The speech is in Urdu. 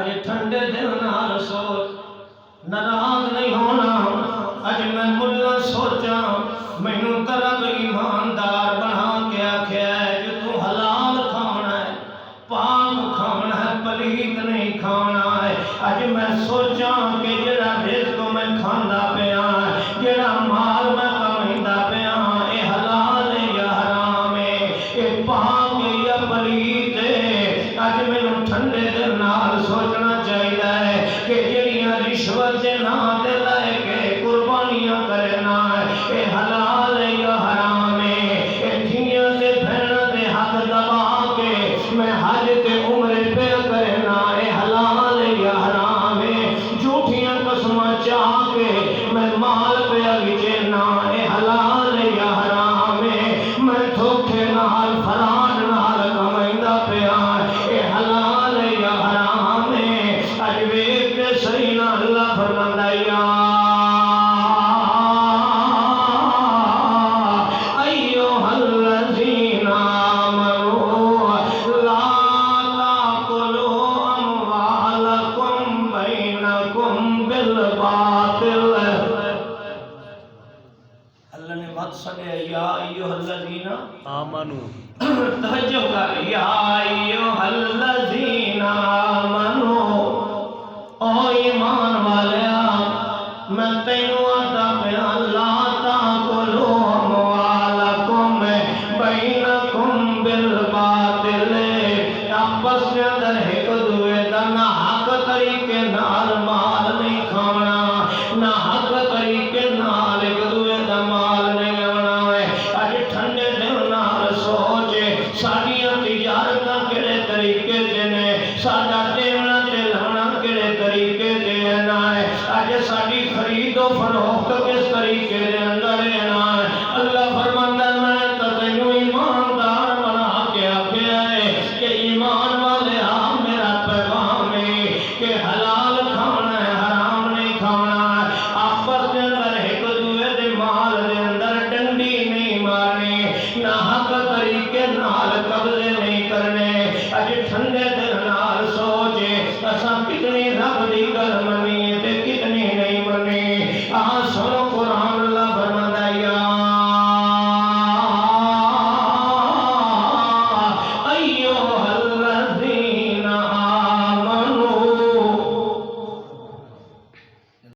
اج ٹھنڈے دل نال سوچ ناراض نہیں ہونا اج میں ملا سوچا مینوں طرب ایماندار بنا کے آکھیا ہے جو تو حلال کھانا ہے پاک کھانا ہے پلیت نہیں کھانا ہے اج میں سوچا کہ جڑا رزق میں کھاندا پیا جڑا مال میں کمائندا پیا اے حلال ہے یا حرام ہے اے پاک ہے یا پلیت ہے اج مینوں ٹھنڈے دل نال سوچنا چاہیے ہے کہ جڑیاں رشوت دے نام تے لے کے قربانیاں کرنا اے حلال ہے یا حرام ہے اے دھیاں تے بہناں دے حق دبا کے میں حج تے عمرے پہ کرنا اے حلال ہے یا حرام ہے جھوٹیاں قسماں چاہ کے میں مال پہ گچنا اے حلال ہے یا حرام ہے میں دھوکے نال فراڈ نال کمائندا پیا اے حلال ہے یا حرام ہے اج ویکھ کے صحیح نہ اللہ فرماندا یا ایھا الذین آمنوا لا تاکلوا اموالکم بینکم بالباطل اللہ نے بات سنے یا ایھا الذین آمنو توجہ کر یا ایھا الذین آمنو او ایمان والیا میں تینوں آتا پیا لا تاکلوا اموالکم بینکم بالباطل آپس کے اندر ایک دوسرے دا نہ حق طریقے نال